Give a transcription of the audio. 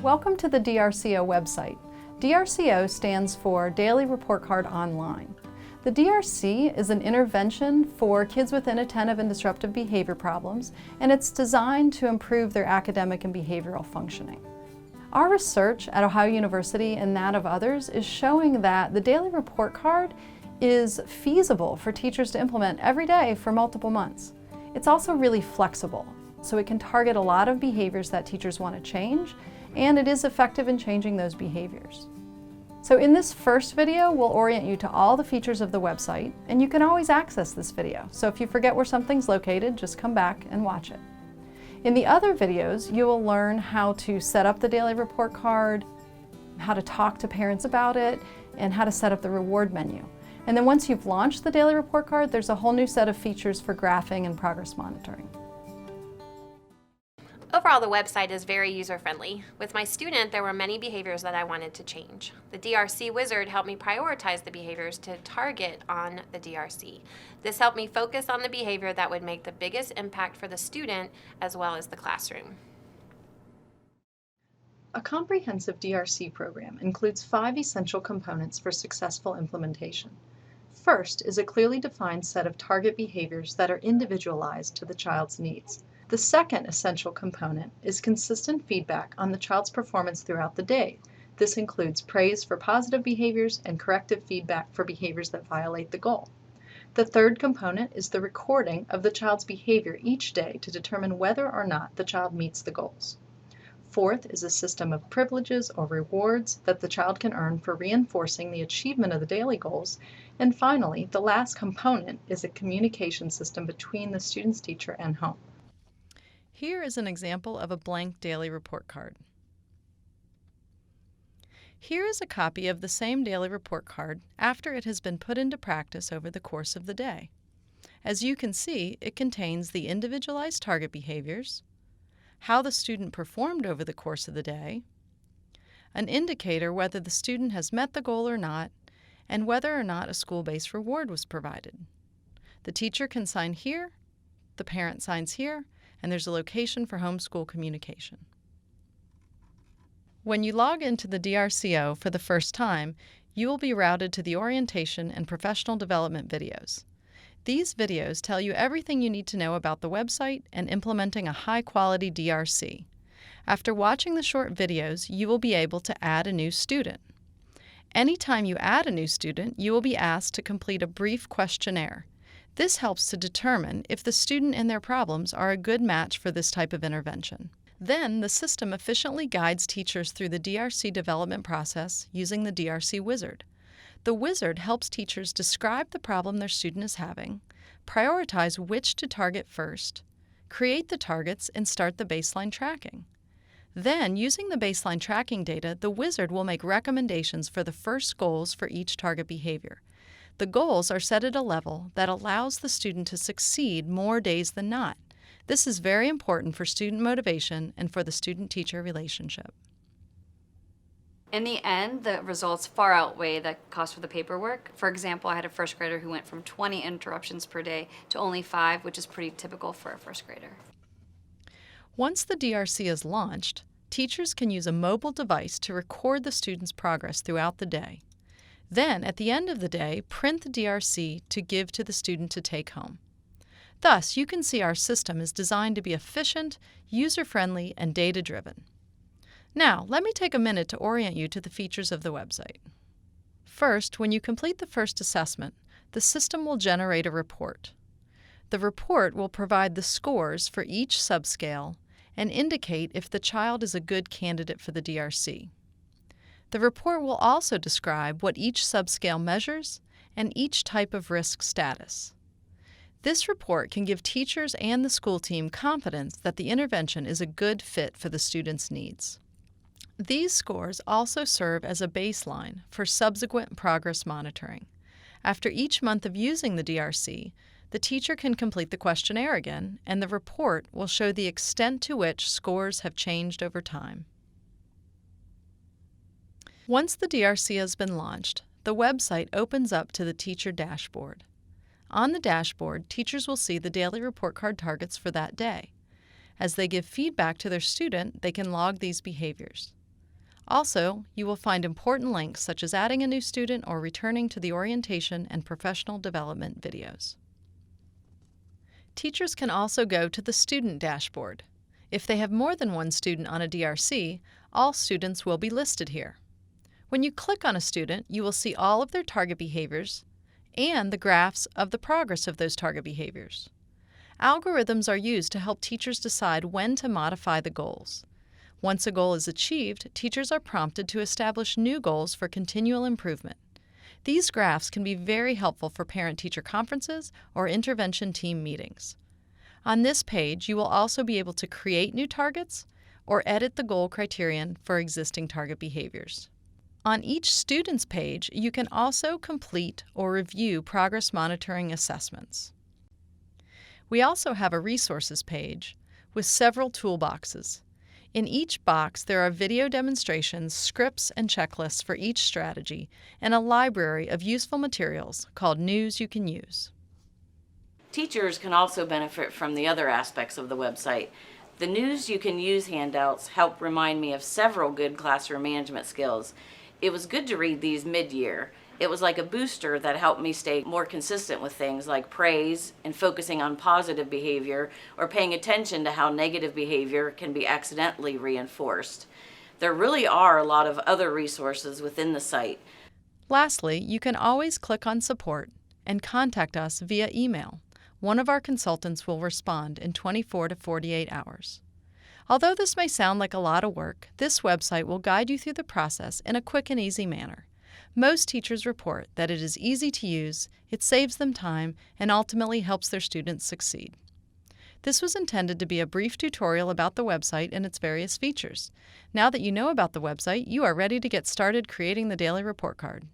Welcome to the DRCO website. DRCO stands for Daily Report Card Online. The DRC is an intervention for kids with inattentive and disruptive behavior problems, and it's designed to improve their academic and behavioral functioning. Our research at Ohio University and that of others is showing that the Daily Report Card is feasible for teachers to implement every day for multiple months. It's also really flexible, so it can target a lot of behaviors that teachers want to change, and it is effective in changing those behaviors. So in this first video, we'll orient you to all the features of the website, and you can always access this video. So if you forget where something's located, just come back and watch it. In the other videos, you will learn how to set up the Daily Report Card, how to talk to parents about it, and how to set up the reward menu. And then once you've launched the Daily Report Card, there's a whole new set of features for graphing and progress monitoring. Overall, the website is very user-friendly. With my student, there were many behaviors that I wanted to change. The DRC wizard helped me prioritize the behaviors to target on the DRC. This helped me focus on the behavior that would make the biggest impact for the student as well as the classroom. A comprehensive DRC program includes 5 essential components for successful implementation. First is a clearly defined set of target behaviors that are individualized to the child's needs. The second essential component is consistent feedback on the child's performance throughout the day. This includes praise for positive behaviors and corrective feedback for behaviors that violate the goal. The third component is the recording of the child's behavior each day to determine whether or not the child meets the goals. Fourth is a system of privileges or rewards that the child can earn for reinforcing the achievement of the daily goals. And finally, the last component is a communication system between the student's teacher and home. Here is an example of a blank daily report card. Here is a copy of the same daily report card after it has been put into practice over the course of the day. As you can see, it contains the individualized target behaviors, how the student performed over the course of the day, an indicator whether the student has met the goal or not, and whether or not a school-based reward was provided. The teacher can sign here, the parent signs here, and there's a location for homeschool communication. When you log into the DRCO for the first time, you will be routed to the orientation and professional development videos. These videos tell you everything you need to know about the website and implementing a high-quality DRC. After watching the short videos, you will be able to add a new student. Anytime you add a new student, you will be asked to complete a brief questionnaire. This helps to determine if the student and their problems are a good match for this type of intervention. Then, the system efficiently guides teachers through the DRC development process using the DRC wizard. The wizard helps teachers describe the problem their student is having, prioritize which to target first, create the targets, and start the baseline tracking. Then, using the baseline tracking data, the wizard will make recommendations for the first goals for each target behavior. The goals are set at a level that allows the student to succeed more days than not. This is very important for student motivation and for the student-teacher relationship. In the end, the results far outweigh the cost for the paperwork. For example, I had a first grader who went from 20 interruptions per day to only 5, which is pretty typical for a first grader. Once the DRC is launched, teachers can use a mobile device to record the student's progress throughout the day. Then, at the end of the day, print the DRC to give to the student to take home. Thus, you can see our system is designed to be efficient, user-friendly, and data-driven. Now, let me take a minute to orient you to the features of the website. First, when you complete the first assessment, the system will generate a report. The report will provide the scores for each subscale and indicate if the child is a good candidate for the DRC. The report will also describe what each subscale measures and each type of risk status. This report can give teachers and the school team confidence that the intervention is a good fit for the student's needs. These scores also serve as a baseline for subsequent progress monitoring. After each month of using the DRC, the teacher can complete the questionnaire again, and the report will show the extent to which scores have changed over time. Once the DRC has been launched, the website opens up to the teacher dashboard. On the dashboard, teachers will see the daily report card targets for that day. As they give feedback to their student, they can log these behaviors. Also, you will find important links such as adding a new student or returning to the orientation and professional development videos. Teachers can also go to the student dashboard. If they have more than one student on a DRC, all students will be listed here. When you click on a student, you will see all of their target behaviors and the graphs of the progress of those target behaviors. Algorithms are used to help teachers decide when to modify the goals. Once a goal is achieved, teachers are prompted to establish new goals for continual improvement. These graphs can be very helpful for parent-teacher conferences or intervention team meetings. On this page, you will also be able to create new targets or edit the goal criterion for existing target behaviors. On each student's page, you can also complete or review progress monitoring assessments. We also have a resources page with several toolboxes. In each box, there are video demonstrations, scripts, and checklists for each strategy, and a library of useful materials called News You Can Use. Teachers can also benefit from the other aspects of the website. The News You Can Use handouts help remind me of several good classroom management skills. It was good to read these mid-year. It was like a booster that helped me stay more consistent with things like praise and focusing on positive behavior or paying attention to how negative behavior can be accidentally reinforced. There really are a lot of other resources within the site. Lastly, you can always click on Support and contact us via email. One of our consultants will respond in 24 to 48 hours. Although this may sound like a lot of work, this website will guide you through the process in a quick and easy manner. Most teachers report that it is easy to use, it saves them time, and ultimately helps their students succeed. This was intended to be a brief tutorial about the website and its various features. Now that you know about the website, you are ready to get started creating the daily report card.